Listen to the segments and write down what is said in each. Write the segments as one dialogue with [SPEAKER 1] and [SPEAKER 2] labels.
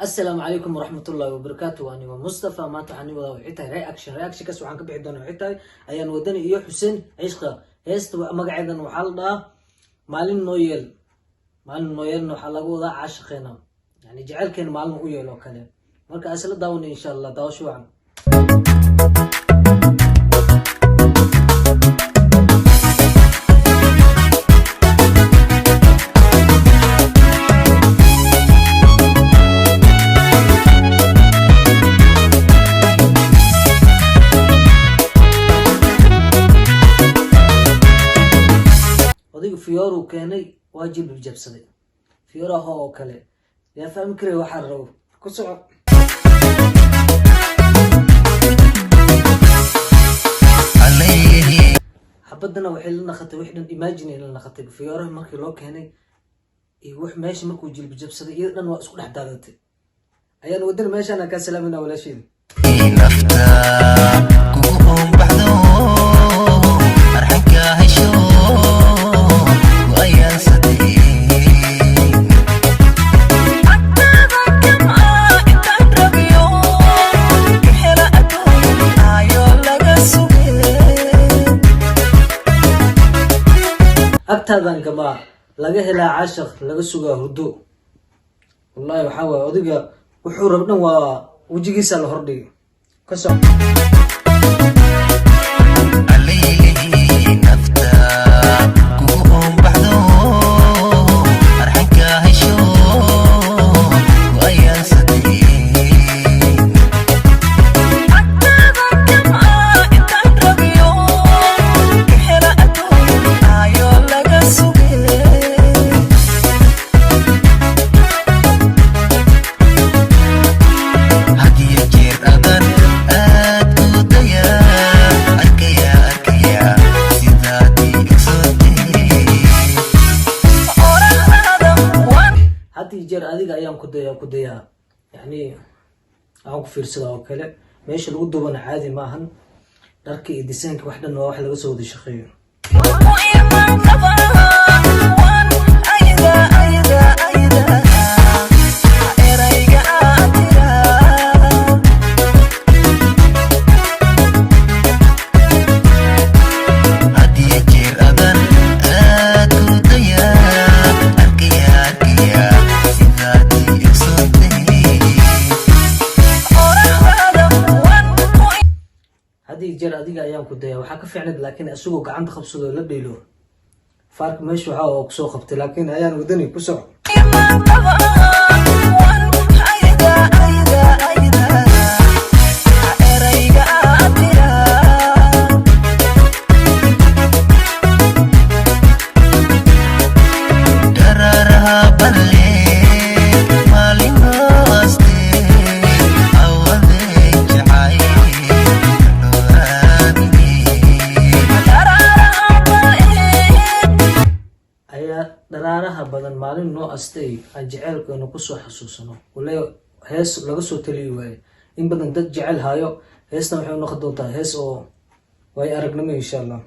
[SPEAKER 1] السلام عليكم ورحمة الله وبركاته. أنا ومصطفى ما تعني ولا وحيتها رياكشن كسو عن كبعد دون وحيتها أيان ودني إيو حسين عشقة هيست مقعدا وحالنا مالين نويل نوحلقو ذا عاشقينا يعني جعل كان مالين نويل وكله مركا أسئلة داوني إن شاء الله داو شو عم فيورو كاني واجب بجبسدي فيورا هو كله يا فهم كري وحرو كسو عليه حبدنا وحلنا خطي وحنا ايماجيني لنا خطي فيورا markii loo keenay iyo wax meesha markuu jilbi jabsaday iyo dhan waa isku dhex daadatay ayaan wadan meeshana ka salaamina walaashid nafta ku baxdo arxanka haysho أكتادان كما لقاه لا عاشق لقى سوغا هدو والله وحاوى أوديقا وحو ربنا وجيقيسا الهردي كسو جر أديك أيام كديا يعني أو كفير سلا أو كله ماشي الودو بنا عادي ماهن دركي ديسانك واحدة إنه واحد لقى سودي شخير جر أديك أيام كديا وحكى فعلا لكن أسوق عند خبصه لا ديلو فرق مش وحاو كسو خبط لكن أيام ودني كسو daraaraha badan maalin noo astay aan jaceelkeena ku soo xasuusano walaa hees laga soo taliyo way in badan dad jecel hayo heestan waxay noqon doontaa hees oo way aragnimo insha Allah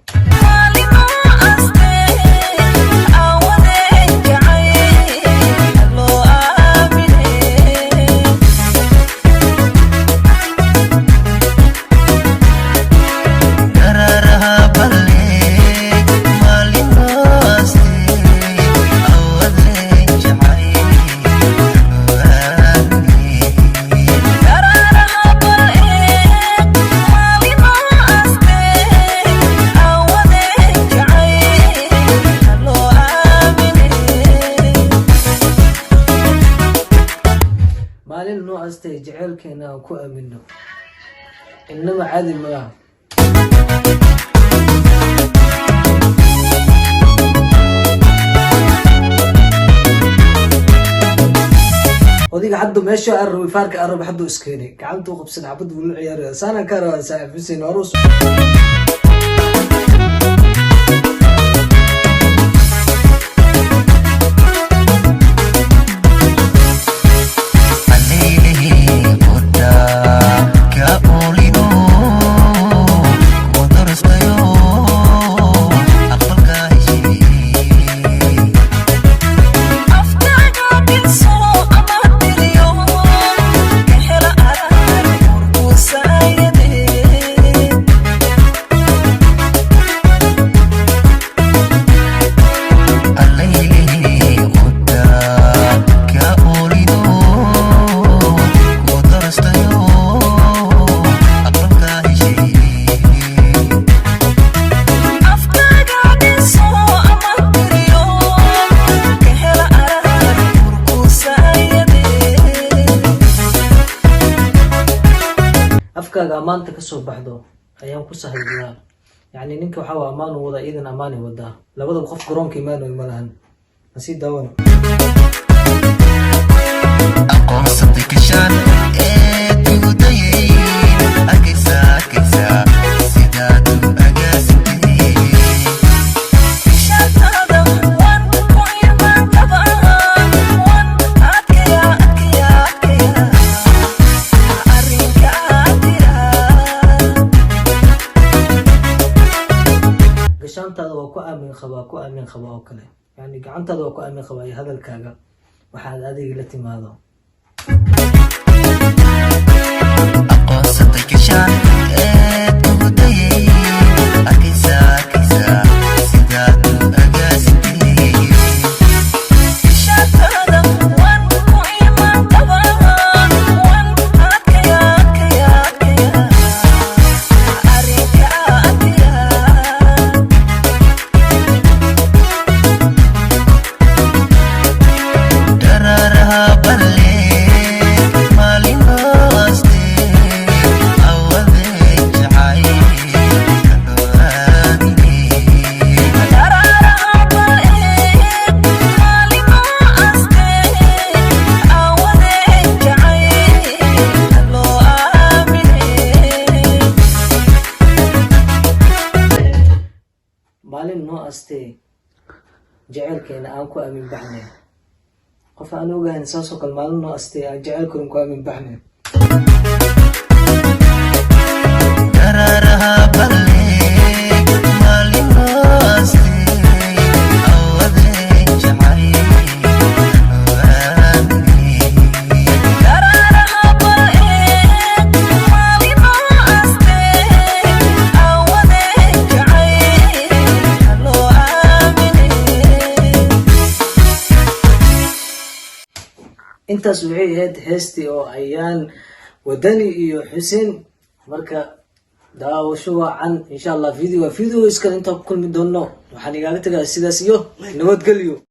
[SPEAKER 1] مالين نوع استي جعلكنا وكو امنه انما عادي ما وديك حدو ماشي قرب فارك قرب حدو اسكيني قعدتو قبسن عبد والعيار سانا كارو ساعه بسين عروس afkaaga ammaanta kasoo baxdo ayaan ku sahaydaa. يعني ninka waxa waa ammaan wada iidan ammaani wada labadaba qof garoonka imaanayo ma lahan nasi daawano aqoonsatay kashaan ugu dayay arkaysa sidaad u agaasintay shaqada waan ku iman tabaan waan adkaya arrinka gashaantaada waa ku aamin qabaa oo kale yani gacantaada waa ku aamin qabaa iyo hadalkaaga waxaad adiga la timaado aqoonsatay gashaan ugu dayay arkaysa sidaad u agaasintay shaqada waan ku iman tabaan waan adkaya arrinka maalin noo astee jaceylkeena aan ku aamin baxnay qof aan ogahayn saasoo kale maalin noo astee aan jaceylkoodan ku aamin baxnay dararaha balle maalin noo astee awadeen jacay intaas waxay ahayd heestii oo ayaan wadani iyo xuseen marka daawasho wacan insha Allah video iskale inta ku kulmi doono waxaan igaaga tagaa sidaas iyo nabadgelyo.